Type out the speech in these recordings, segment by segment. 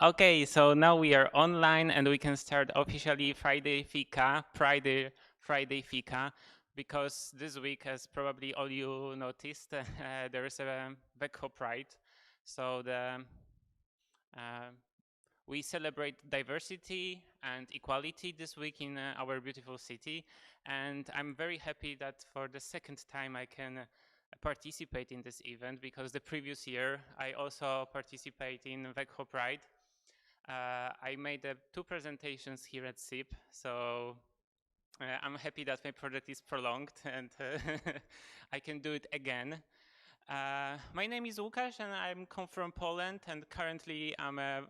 Okay, so now we are online and we can start officially Friday Fika, because this week, as probably all you noticed, there is a Vecco Pride. So uh, we celebrate diversity and equality this week in our beautiful city, and I'm very happy that for the second time I can participate in this event, because the previous year I also participate in Vecco Pride. I made two presentations here at SIP, so I'm happy that my project is prolonged and I can do it again. My name is Łukasz and I'm come from Poland, and currently I'm a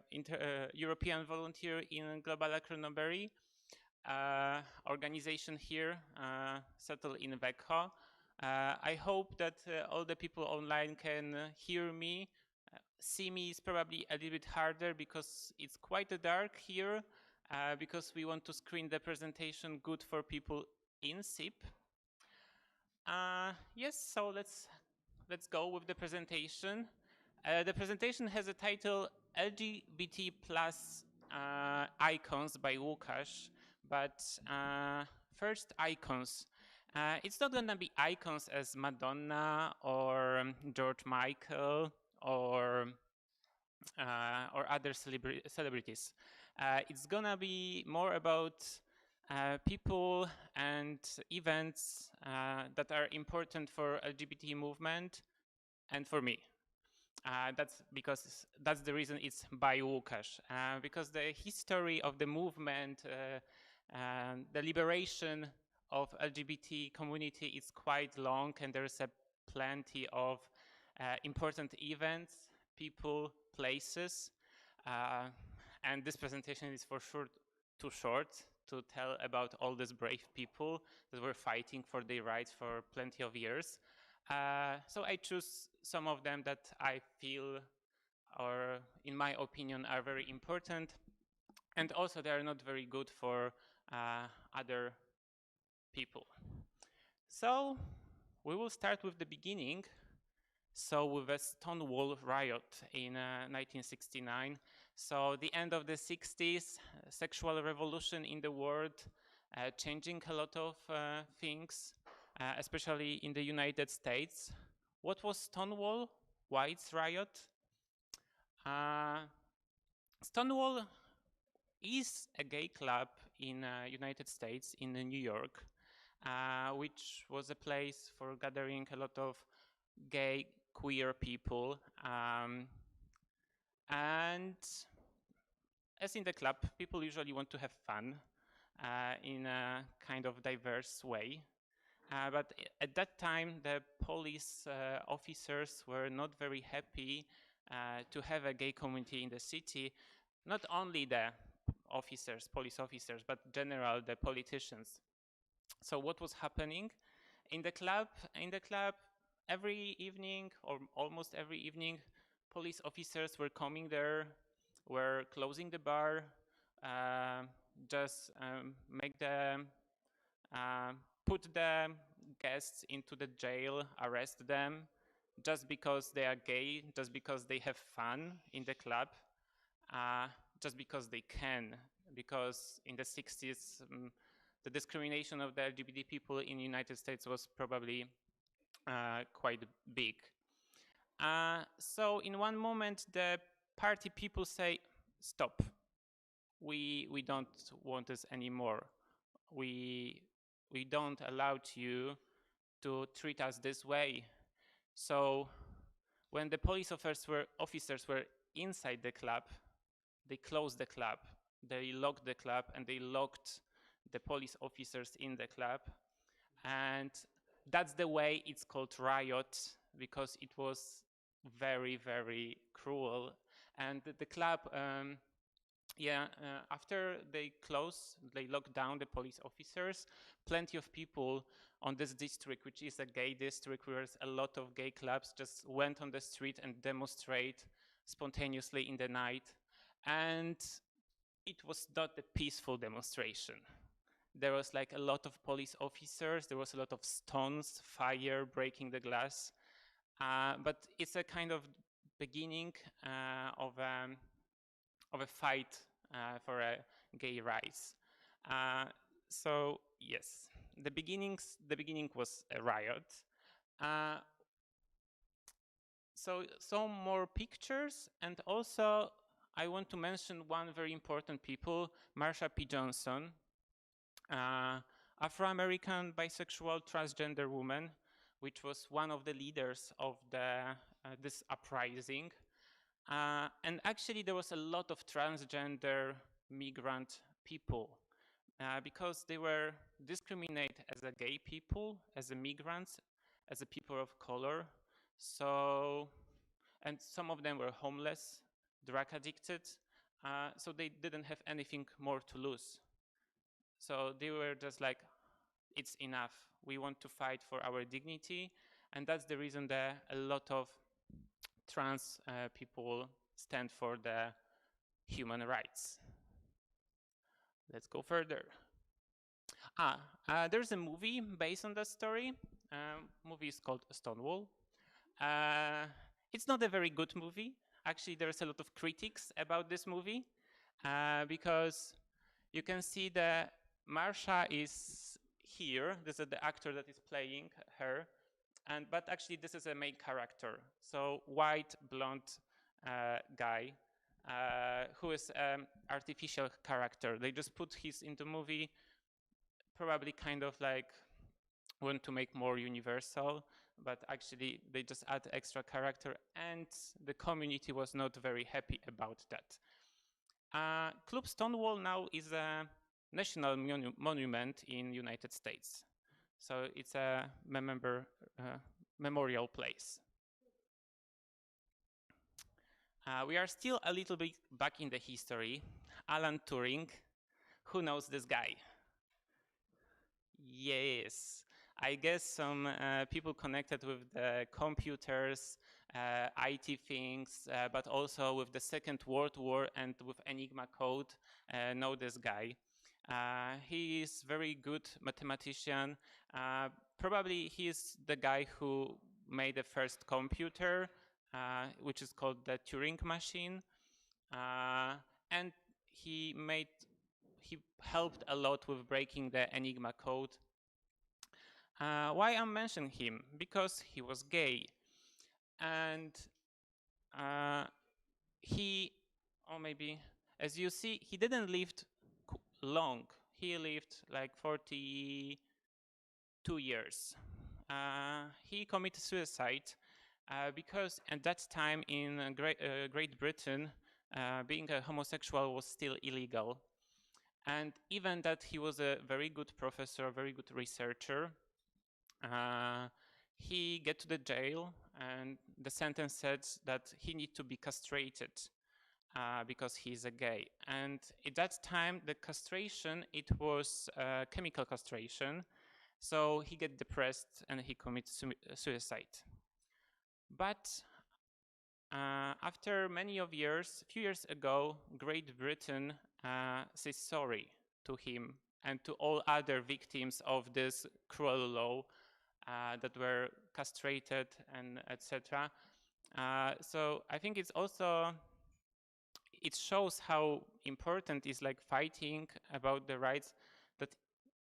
European volunteer in Global Chronoberry organization here, settled in Vecco. I hope that all the people online can hear me. See me is probably a little bit harder because it's quite dark here, because we want to screen the presentation good for people in SIP. Yes, so let's go with the presentation. The presentation has a title LGBT plus icons by Łukasz, but first icons. It's not gonna be icons as Madonna or George Michael or other celebrities. It's gonna be more about people and events that are important for LGBT movement and for me. That's the reason it's by Łukasz, because the history of the movement, the liberation of LGBT community is quite long, and there's plenty of important events, people, places, and this presentation is for sure too short to tell about all these brave people that were fighting for their rights for plenty of years. So I choose some of them that I feel, or in my opinion, are very important, and also they are not very good for other people. So we will start with the beginning. So with the Stonewall Riot in 1969, so the end of the 60s, sexual revolution in the world, changing a lot of things, especially in the United States. What was Stonewall? Why it's riot? Stonewall is a gay club in United States, in New York, which was a place for gathering a lot of gay, queer people. And as in the club, people usually want to have fun in a kind of diverse way. But at that time, the police officers were not very happy to have a gay community in the city. Not only the officers, police officers, but general the politicians. So what was happening in the club? In the club, every evening or almost every evening, police officers were coming there, were closing the bar, just make the put the guests into the jail, arrest them, just because they are gay, just because they have fun in the club, just because they can. Because in the 60s, the discrimination of the LGBT people in the United States was probably quite big. So in one moment, the party people say, "Stop! We don't want this anymore. We don't allow you to treat us this way." So when the police officers were inside the club, they closed the club, they locked the club, and they locked the police officers in the club. And that's the way it's called riot, because it was very, very cruel. And the club, after they locked down the police officers, plenty of people on this district, which is a gay district where there's a lot of gay clubs, just went on the street and demonstrate spontaneously in the night. And it was not a peaceful demonstration. There was like a lot of police officers, there was a lot of stones, fire, breaking the glass. But it's a kind of beginning of of a fight for a gay rights. So yes, the beginning was a riot. So some more pictures, and also I want to mention one very important people, Marsha P. Johnson, Afro-American bisexual transgender woman, which was one of the leaders of this uprising. And actually there was a lot of transgender migrant people because they were discriminated as a gay people, as a migrants, as a people of color. So, and some of them were homeless, drug addicted, so they didn't have anything more to lose. So they were just like, it's enough. We want to fight for our dignity. And that's the reason that a lot of trans people stand for the human rights. Let's go further. There's a movie based on that story. Movie is called Stonewall. It's not a very good movie. Actually, there's a lot of critics about this movie because you can see that Marsha is here. This is the actor that is playing her, but actually this is a main character. So white, blonde guy who is an artificial character. They just put his in the movie, probably kind of like want to make more universal, but actually they just add extra character, and the community was not very happy about that. Club Stonewall now is a national monument in United States. So it's a memorial place. We are still a little bit back in the history. Alan Turing, who knows this guy? Yes, I guess some people connected with the computers, IT things, but also with the Second World War and with Enigma code, know this guy. He is very good mathematician. Probably he is the guy who made the first computer, which is called the Turing machine. And he helped a lot with breaking the Enigma code. Why I'm mentioning him? Because he was gay. And or maybe, as you see, he didn't live long. He lived like 42 years. He committed suicide because at that time in Great Britain, being a homosexual was still illegal. And even that he was a very good professor, very good researcher, he get to the jail, and the sentence said that he need to be castrated because he's a gay. And at that time, the castration, it was chemical castration. So he get depressed and he commits suicide. But after many of years, a few years ago, Great Britain says sorry to him and to all other victims of this cruel law that were castrated and etc. So I think it's also, it shows how important is like fighting about the rights, that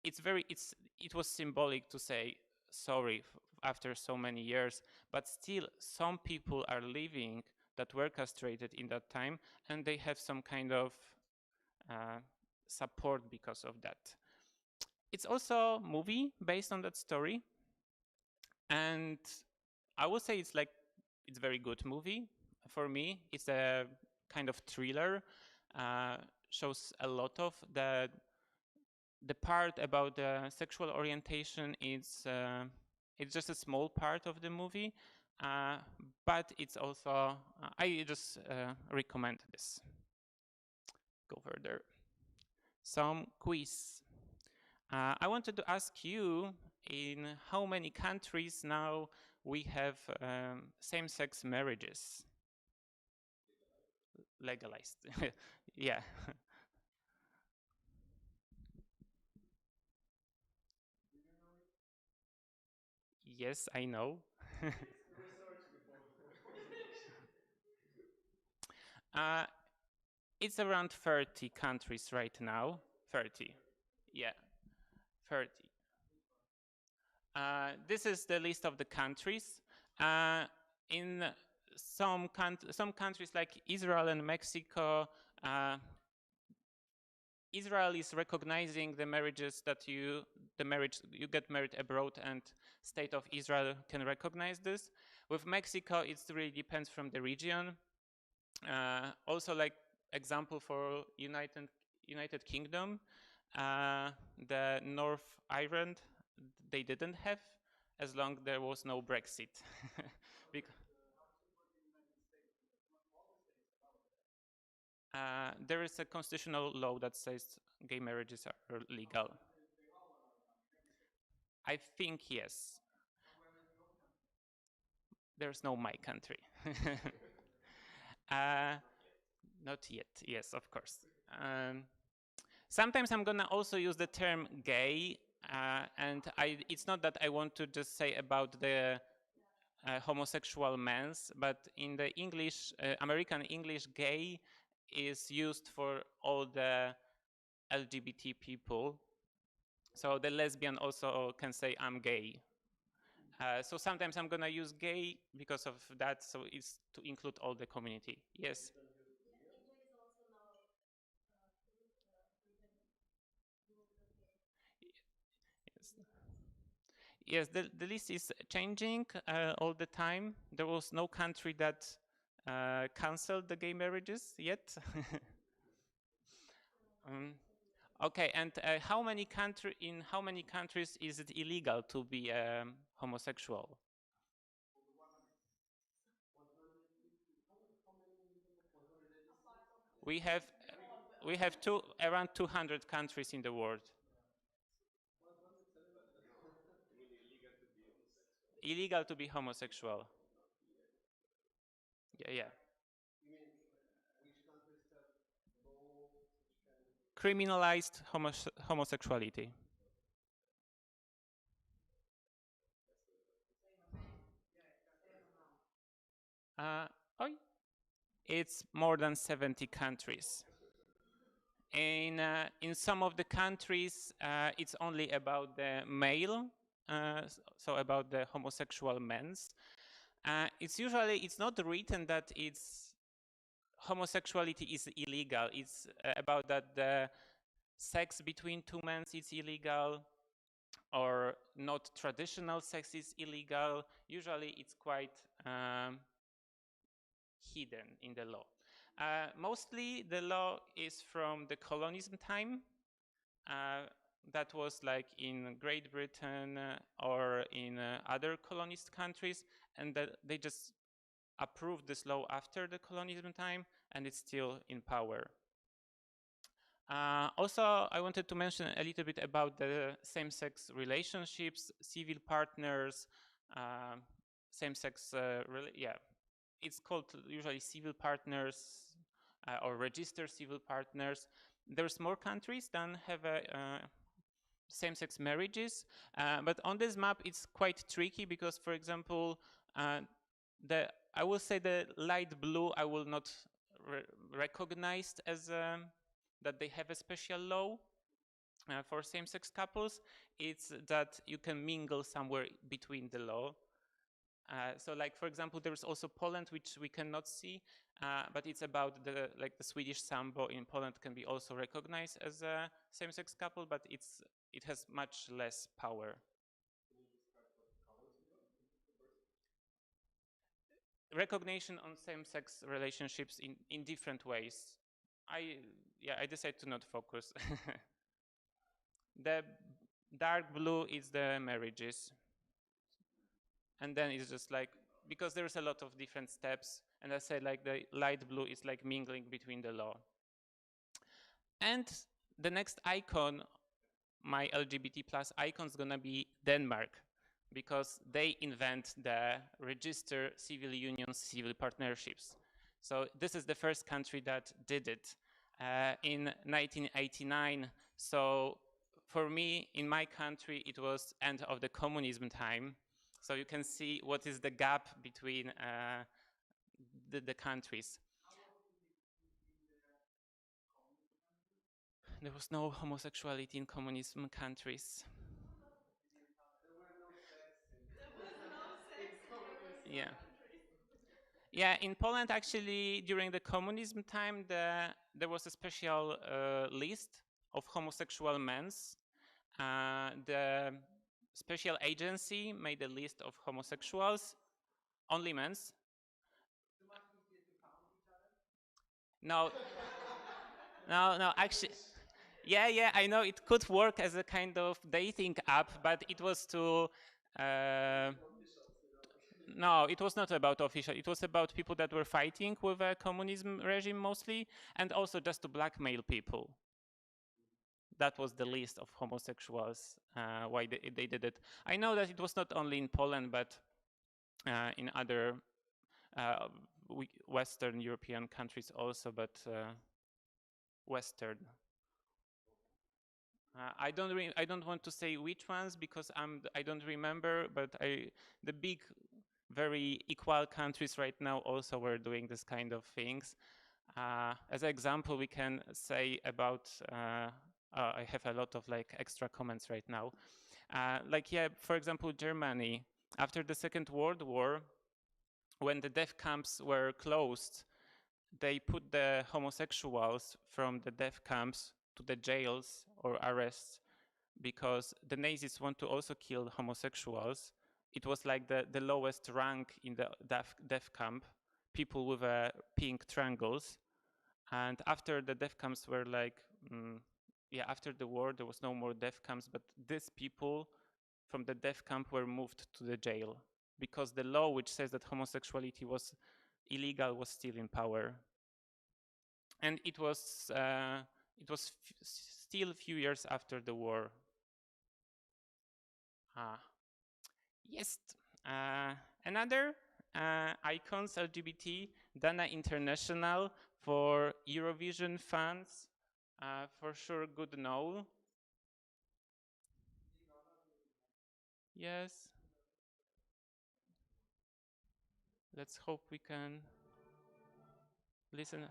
it was symbolic to say sorry after so many years, but still some people are living that were castrated in that time, and they have some kind of support because of that. It's also a movie based on that story, and I would say it's a very good movie. For me, it's a kind of thriller, shows a lot of the part about the sexual orientation. It's just a small part of the movie, but it's also, I just recommend this. Go further. Some quiz. I wanted to ask you, in how many countries now we have same-sex marriages? Legalized. Yeah. Yes, I know. It's around 30 countries right now. 30. Yeah, 30. This is the list of the countries. In some countries like Israel and Mexico, Israel is recognizing the marriages that you get married abroad, and state of Israel can recognize this. With Mexico, it really depends from the region. Also, like example for United Kingdom, the North Ireland, they didn't have, as long there was no Brexit. There is a constitutional law that says gay marriages are legal. I think yes. There's no my country. uh, Not yet. Yes, of course. Sometimes I'm gonna also use the term gay, and it's not that I want to just say about the homosexual men's, but in the English, American English, gay is used for all the LGBT people. So the lesbian also can say I'm gay. So sometimes I'm gonna use gay because of that, so it's to include all the community. Yes. Yes. Yes, the list is changing all the time. There was no country that canceled the gay marriages yet. um, okay, and in how many countries is it illegal to be homosexual? We have around 200 countries in the world. Illegal to be homosexual. Yeah, yeah. Criminalized homosexuality. Uh, oh, it's more than 70 countries. In some of the countries, it's only about the male, so about the homosexual men's. It's not written that homosexuality is illegal. It's about that the sex between two men is illegal, or not traditional sex is illegal. Usually, it's quite hidden in the law. Mostly the law is from the colonialism time. That was like in Great Britain or in other colonist countries, and that they just approved this law after the colonialism time, and it's still in power. Also, I wanted to mention a little bit about the same-sex relationships, civil partners, same-sex, yeah, it's called usually civil partners or registered civil partners. There's more countries that have same-sex marriages, but on this map it's quite tricky because, for example, I will say the light blue I will not recognize as that they have a special law for same-sex couples. It's that you can mingle somewhere between the law. So, like for example, there is also Poland, which we cannot see, but it's about the Swedish sambo in Poland can be also recognized as a same-sex couple, but it has much less power. Recognition on same-sex relationships in different ways. I decided to not focus. The dark blue is the marriages, and then it's just like, because there's a lot of different steps, and I said like the light blue is like mingling between the law. And the next icon, my LGBT plus icon, is gonna be Denmark, because they invent the register civil unions, civil partnerships. So this is the first country that did it in 1989. So for me, in my country, it was end of the communism time. So you can see what is the gap between the countries. there was no homosexuality in communism countries. Yeah. Yeah, in Poland, actually, during the communism time, there was a special list of homosexual men. The special agency made a list of homosexuals, only men. No, no, actually, yeah, I know it could work as a kind of dating app, but it was to. No, it was not about official. It was about people that were fighting with a communism regime mostly, and also just to blackmail people. That was the list of homosexuals, why they did it. I know that it was not only in Poland, but in other Western European countries also, but Western. I don't want to say which ones because I don't remember, but the big, very equal countries right now also were doing this kind of things. As an example, we can say about. I have a lot of like extra comments right now. For example, Germany after the Second World War, when the death camps were closed, they put the homosexuals from the death camps to the jails or arrests because the Nazis want to also kill homosexuals. It was like the lowest rank in the death camp, people with pink triangles. And after the death camps were after the war, there was no more death camps, but these people from the death camp were moved to the jail because the law which says that homosexuality was illegal was still in power. And it was still a few years after the war. Yes. Another icons LGBT, Dana International for Eurovision fans. For sure, good know. Yes. Let's hope we can listen.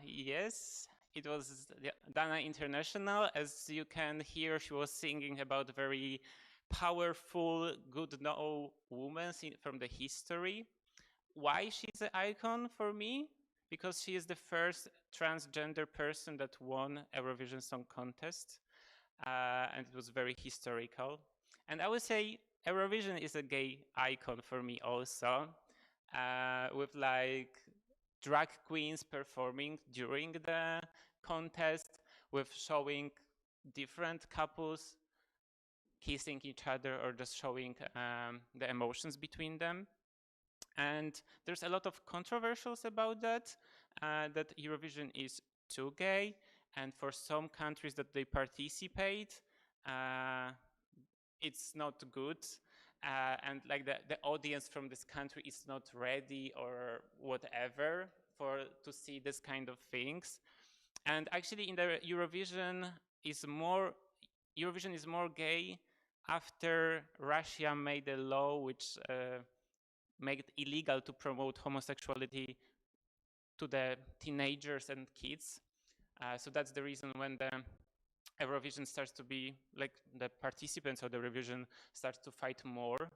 Yes, it was Dana International. As you can hear, she was singing about very powerful, good know women from the history. Why she's an icon for me? Because she is the first transgender person that won Eurovision Song Contest, and it was very historical. And I would say Eurovision is a gay icon for me also, with like drag queens performing during the contest, with showing different couples kissing each other or just showing the emotions between them. And there's a lot of controversials about that, that Eurovision is too gay, and for some countries that they participate, it's not good. And like the audience from this country is not ready or whatever to see this kind of things. And actually in the Eurovision is more gay after Russia made a law which made it illegal to promote homosexuality to the teenagers and kids. So that's the reason when the Eurovision starts to be like the participants of the Eurovision starts to fight more,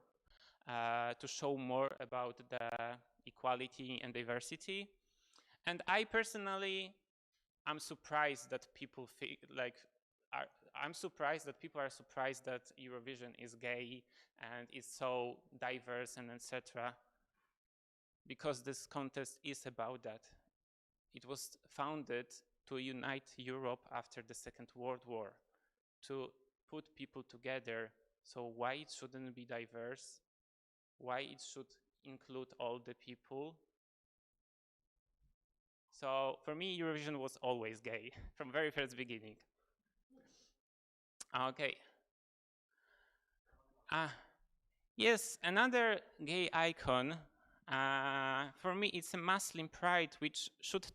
to show more about the equality and diversity. And I personally I'm surprised that people feel like I'm surprised that people are surprised that Eurovision is gay and is so diverse and etc. Because this contest is about that. It was founded to unite Europe after the Second World War, to put people together. So why it shouldn't be diverse? Why it should include all the people? So for me, Eurovision was always gay from very first beginning. Okay. Yes, another gay icon. For me, it's a Muslim Pride, which should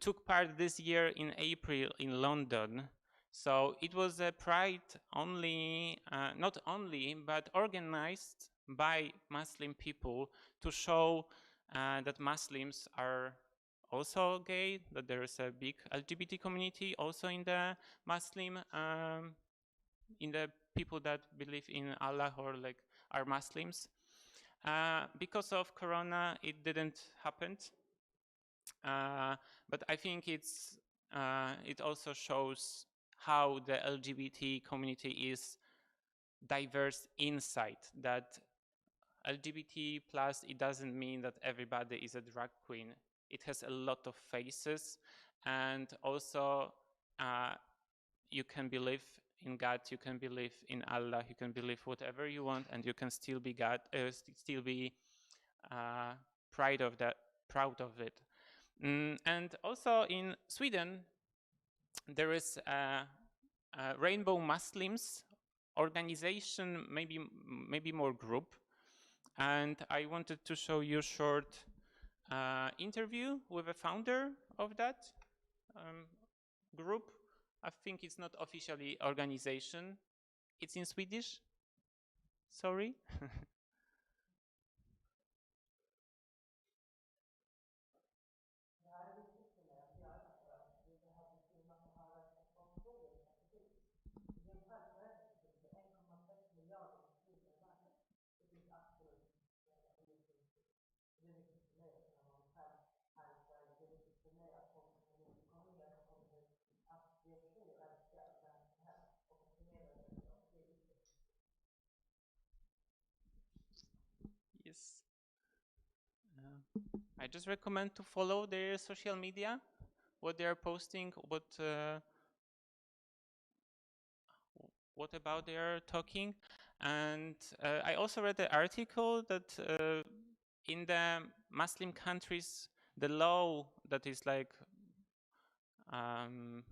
took part this year in April in London. So it was a pride only, not only, but organized by Muslim people to show that Muslims are also gay, that there is a big LGBT community also in the Muslim, in the people that believe in Allah or like are Muslims. Because of Corona, it didn't happen. But I think it also shows how the LGBT community is diverse inside. That LGBT plus, it doesn't mean that everybody is a drag queen. It has a lot of faces, and also you can believe in God, you can believe in Allah, you can believe whatever you want, and you can still be God, still be proud of it. And also in Sweden, there is a Rainbow Muslims organization, maybe more group, and I wanted to show you a short interview with a founder of that group. I think it's not officially organization. It's in Swedish. Sorry. Yes. I just recommend to follow their social media, what they are posting, what about they are talking. And I also read the article that in the Muslim countries, the law that is like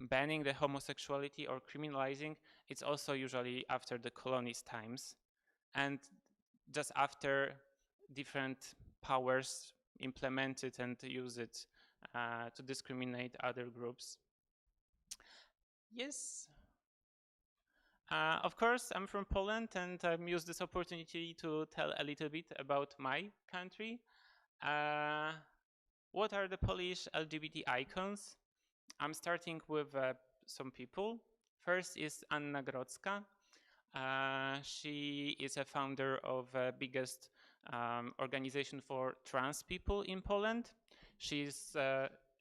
banning the homosexuality or criminalizing, it's also usually after the colonist times, and just after different powers implement it and use it to discriminate other groups. Yes. Of course, I'm from Poland, and I've used this opportunity to tell a little bit about my country. What are the Polish LGBT icons? I'm starting with some people. First is Anna Grodzka. She is a founder of the biggest organization for trans people in Poland. She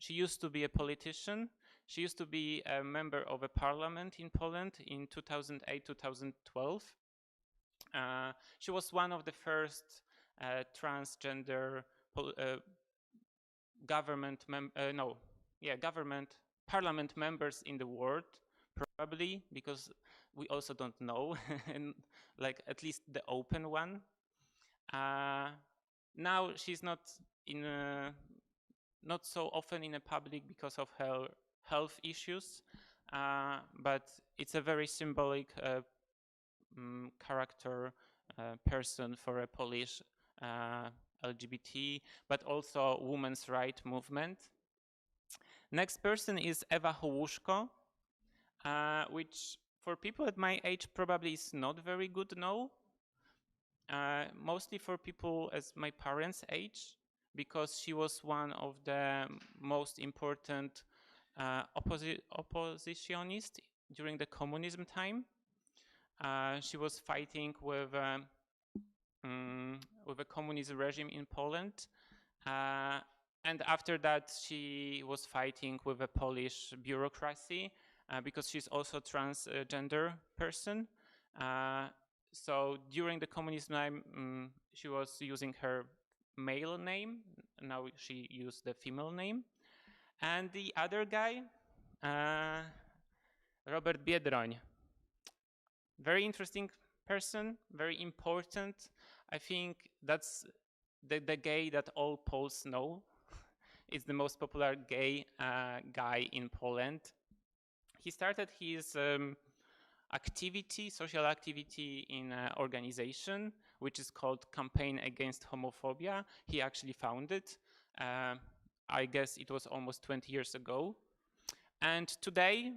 used to be a politician. She used to be a member of a parliament in Poland in 2008-2012. She was one of the first transgender parliament members in the world, probably, because we also don't know, and like at least the open one. Now she's not so often in a public because of her health issues, but it's a very symbolic character person for a Polish LGBT, but also women's rights movement. Next person is Ewa Hołuszko, which for people at my age probably is not very good to know. Mostly for people as my parents' age, because she was one of the most important oppositionists during the communism time. She was fighting with a communist regime in Poland. And after that, she was fighting with the Polish bureaucracy because she's also a transgender person. So during the communist time, she was using her male name. Now she used the female name. And the other guy, Robert Biedroń, very interesting person, very important. I think that's the gay that all Poles know. Is the most popular gay guy in Poland. He started his social activity in an organization which is called Campaign Against Homophobia. He actually founded. I guess it was almost 20 years ago. And today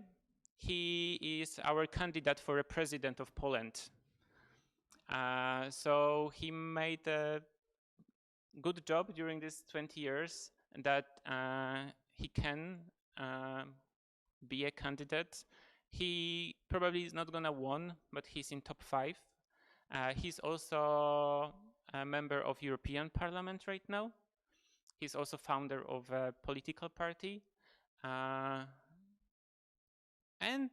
he is our candidate for a president of Poland. So he made a good job during these 20 years that he can be a candidate. He probably is not gonna win, but he's in top 5. He's also a member of European Parliament right now. He's also founder of a political party. And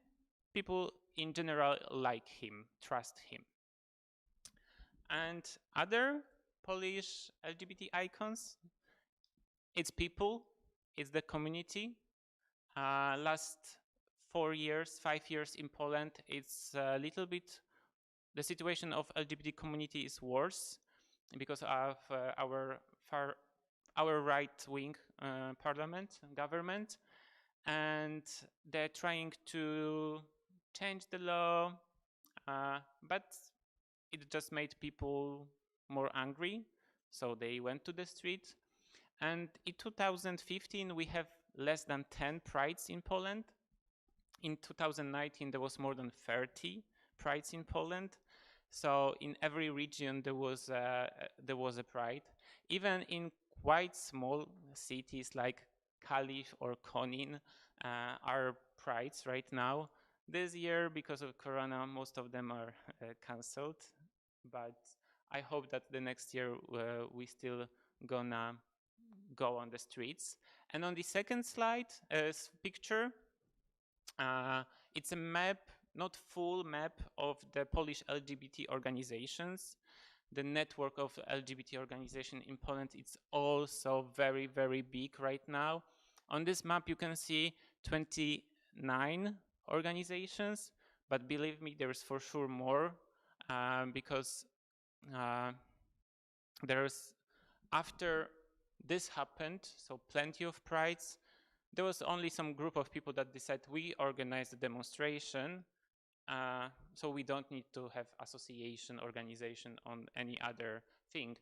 people in general like him, trust him. And other Polish LGBT icons, it's people, it's the community. Last 4 years, 5 years in Poland, it's a little bit, the situation of LGBT community is worse because of our right-wing parliament, government, and they're trying to change the law, but it just made people more angry, so they went to the street. And in 2015, we have less than 10 prides in Poland. In 2019, there was more than 30 prides in Poland. So in every region, there was a pride. Even in quite small cities like Kalisz or Konin are prides right now. This year, because of Corona, most of them are cancelled. But I hope that the next year we still gonna go on the streets. And on the second slide, picture, it's a map, not full map, of the Polish LGBT organizations. The network of LGBT organization in Poland is also very, very big right now. On this map, you can see 29 organizations, but believe me, there's for sure more because there's, after this happened, so plenty of prides, there was only some group of people that decided we organize the demonstration, so we don't need to have association, organization on any other thing.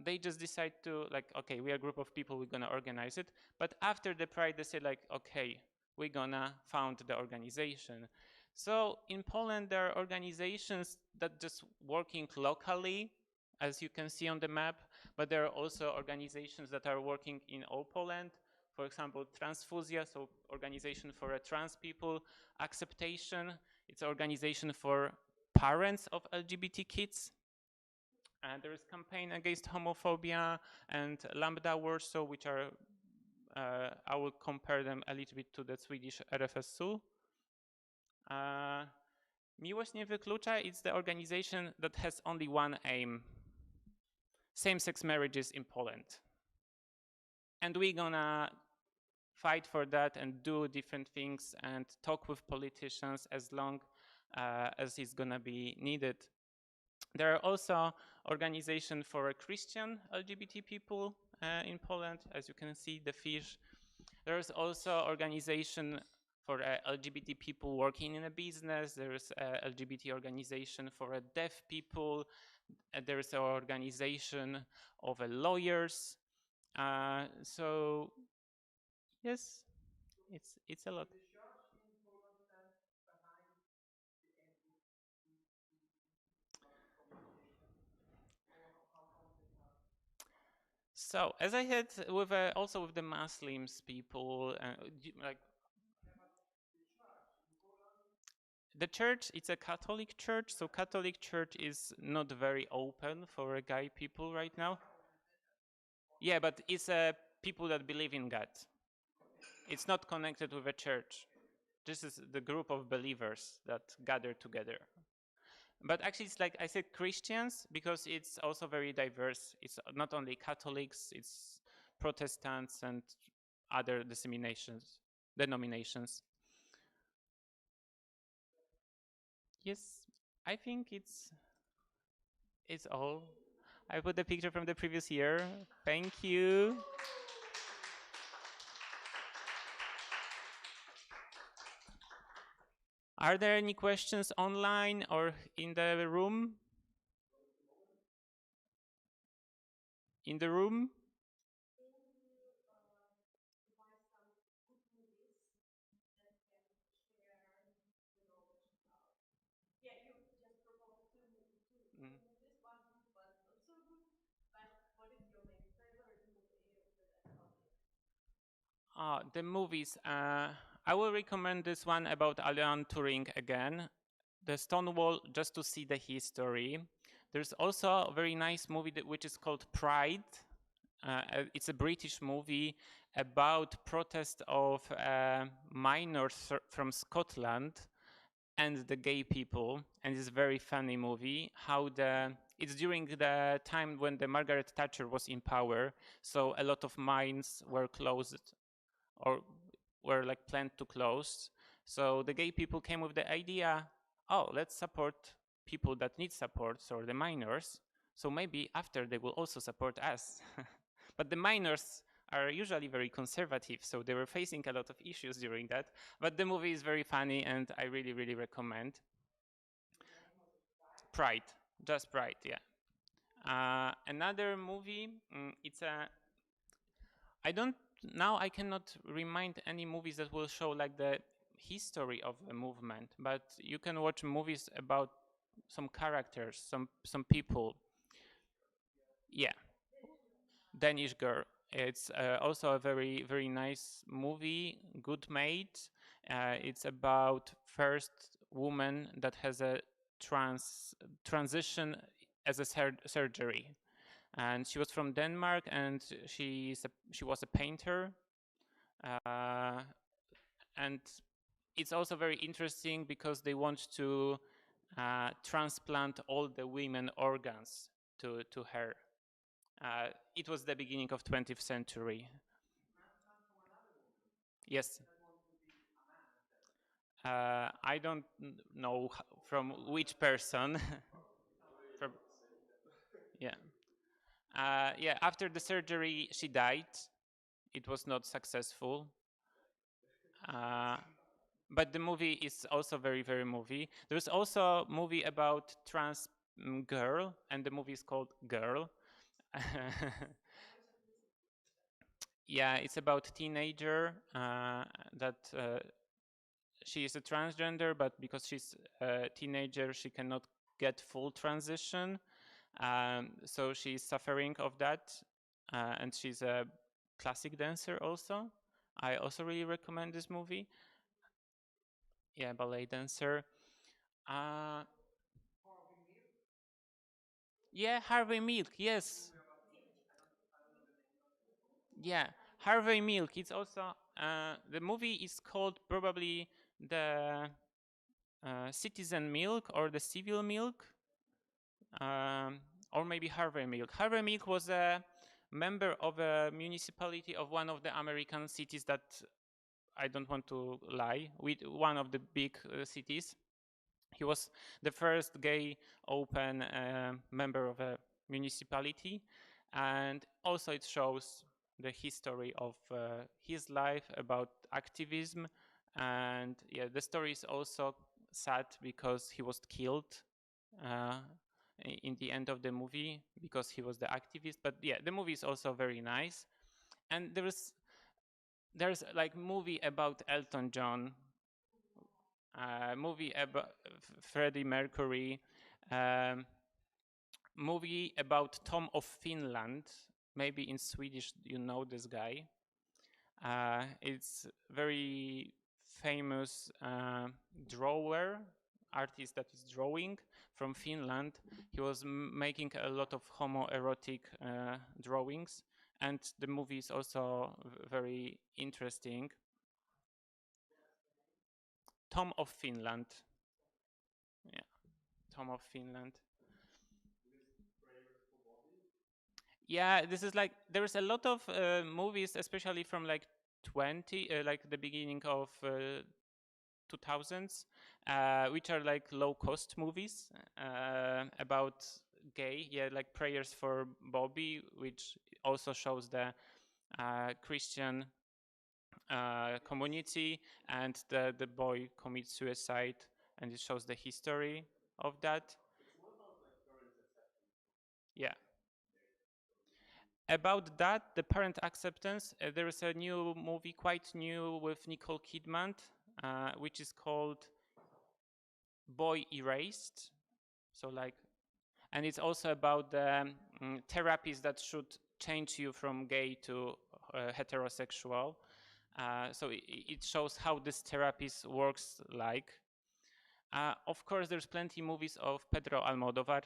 They just decide to, like, okay, we are a group of people, we're gonna organize it. But after the pride, they say like, okay, we're gonna found the organization. So in Poland, there are organizations that just working locally, as you can see on the map, but there are also organizations that are working in all Poland. For example, Transfuzja, so organization for trans people. Acceptation, it's an organization for parents of LGBT kids. And there is campaign against homophobia and Lambda Warsaw, which are, I will compare them a little bit to the Swedish RFSU. Miłość nie wyklucza, it's the organization that has only one aim: same-sex marriages in Poland. And we're gonna fight for that and do different things and talk with politicians as long as it's gonna be needed. There are also organizations for Christian LGBT people in Poland, as you can see, the Fish. There is also organization for LGBT people working in a business. There is an LGBT organization for deaf people. There is an organization of lawyers. So yes, it's a lot. So as I had with also with the Muslims people, like the church, it's a Catholic church, so Catholic church is not very open for gay people right now. Yeah, but it's people that believe in God. It's not connected with a church. This is the group of believers that gather together. But actually, it's like I said, Christians, because it's also very diverse. It's not only Catholics, it's Protestants and other denominations. Yes, I think it's all. I put the picture from the previous year. Thank you. Are there any questions online or in the room? In the room? Mm. The movies. I will recommend this one about Alan Turing again. The Stonewall, just to see the history. There's also a very nice movie which is called Pride. It's a British movie about protest of minors from Scotland and the gay people, and it's a very funny movie. It's during the time when the Margaret Thatcher was in power, so a lot of mines were closed or were like planned to close. So the gay people came with the idea, oh, let's support people that need support, so the minors. So maybe after they will also support us. But the minors are usually very conservative, so they were facing a lot of issues during that. But the movie is very funny, and I really, really recommend. Pride, just Pride, yeah. Another movie, it's a. I don't now. I cannot remind any movies that will show like the history of a movement, but you can watch movies about some characters, some people. Yeah, Danish Girl. It's also a very very nice movie, good made. It's about first woman that has a transition as a surgery, and she was from Denmark, and she was a painter, and it's also very interesting because they want to transplant all the women organs to her. It was the beginning of 20th century. Yes. I don't know from which person. From, yeah. Yeah. After the surgery, she died. It was not successful. But the movie is also very very movie. There's also a movie about trans girl, and the movie is called Girl. Yeah, it's about teenager that she is a transgender, but because she's a teenager, she cannot get full transition. So she's suffering of that, and she's a classic dancer also. I also really recommend this movie. Yeah, ballet dancer. Uh, yeah, Harvey Milk. Yes. Yeah, Harvey Milk. It's also the movie is called probably the Citizen Milk or the Civil Milk, or maybe Harvey Milk. Harvey Milk was a member of a municipality of one of the American cities that I don't want to lie, with one of the big cities. He was the first gay open member of a municipality, and also it shows the history of his life about activism. And yeah, the story is also sad because he was killed uh, in the end of the movie because he was the activist. But yeah, the movie is also very nice. And there's like movie about Elton John, movie about Freddie Mercury, um, movie about Tom of Finland. Maybe in Swedish you know this guy. It's very famous drawer, artist that is drawing from Finland. He was making a lot of homoerotic drawings, and the movie is also very interesting. Tom of Finland. Yeah, Tom of Finland. Yeah, this is like there's a lot of movies, especially from like 20, like the beginning of 2000s, which are like low cost movies about gay. Yeah, like Prayers for Bobby, which also shows the Christian community, and the boy commits suicide, and it shows the history of that. Yeah. About that, the parent acceptance, there is a new movie, quite new, with Nicole Kidman, which is called Boy Erased. So like, and it's also about the therapies that should change you from gay to heterosexual. So it shows how this therapies works like. Of course, there's plenty movies of Pedro Almodovar,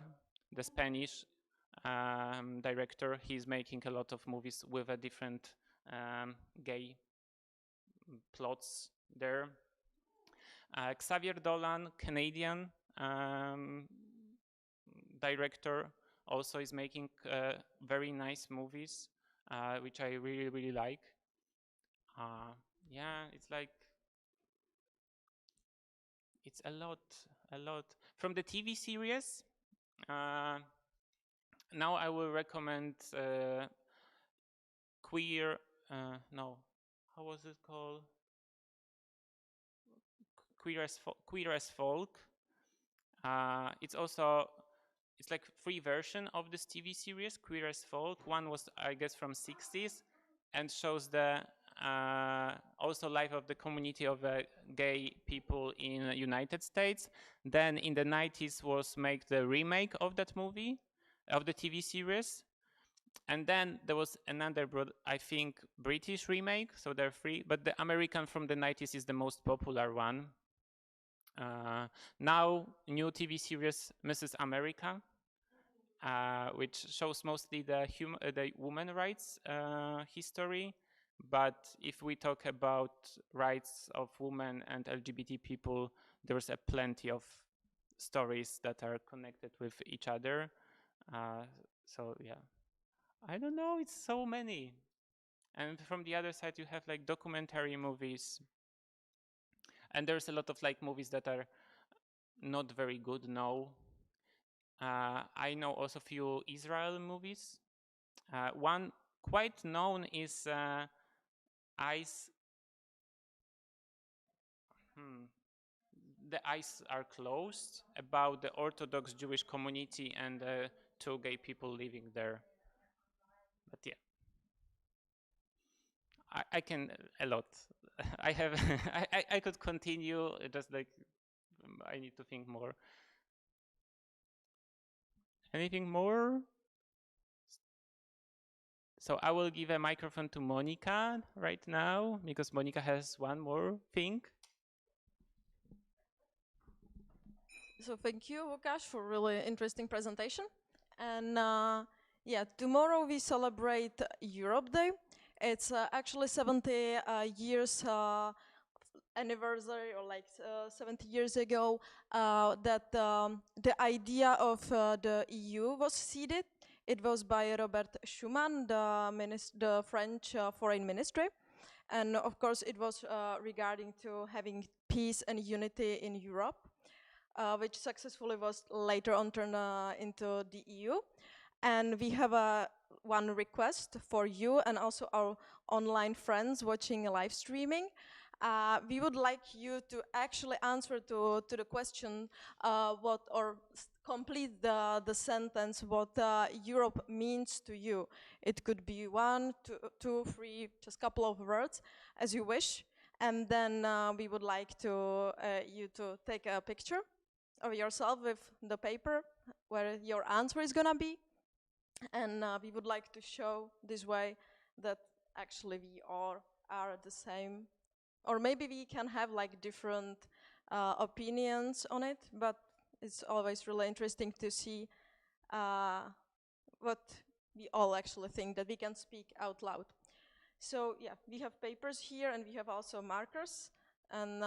the Spanish director. He's making a lot of movies with a different gay plots there. Xavier Dolan, Canadian director, also is making very nice movies, which I really, really like. Yeah, it's like, it's a lot. From the TV series, now I will recommend Queer, no, how was it called? Queer as Folk. It's also, it's like free version of this TV series, Queer as Folk. One was, I guess, from 60s, and shows the also life of the community of gay people in the United States. Then in the 90s was made the remake of that movie, of the TV series. And then there was another, I think, British remake, so they're free. But the American from the 90s is the most popular one. Now, new TV series, Mrs. America, which shows mostly the women rights history. But if we talk about rights of women and LGBT people, there's a plenty of stories that are connected with each other. So yeah, I don't know, it's so many. And from the other side, you have like documentary movies. And there's a lot of like movies that are not very good, no. I know also few Israel movies. One quite known is Eyes. The Eyes Are Closed, about the Orthodox Jewish community and two gay people living there. But yeah, I can a lot. I have I could continue, just like I need to think more. Anything more? So I will give a microphone to Monica right now, because Monica has one more thing. So thank you, Łukasz, for a really interesting presentation. And yeah, tomorrow we celebrate Europe Day. It's actually 70 years anniversary, or like 70 years ago, that the idea of the EU was seeded. It was by Robert Schuman, the French foreign ministry. And of course, it was regarding to having peace and unity in Europe, which successfully was later on turned into the EU. And we have one request for you and also our online friends watching live streaming. We would like you to actually answer to the question complete the sentence what Europe means to you. It could be 1, 2, 3, just a couple of words as you wish. And then we would like you to take a picture of yourself with the paper where your answer is gonna be. And we would like to show this way that actually we are the same. Or maybe we can have like different opinions on it, but it's always really interesting to see what we all actually think that we can speak out loud. So yeah, we have papers here and we have also markers. And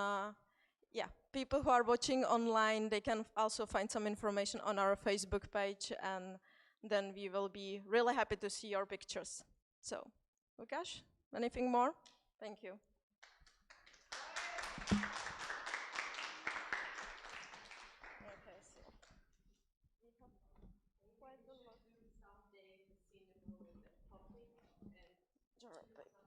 yeah, people who are watching online, they can also find some information on our Facebook page, and then we will be really happy to see your pictures. So, Lukáš, anything more? Thank you. Okay, so we have quite a lot of stuff there to see the public and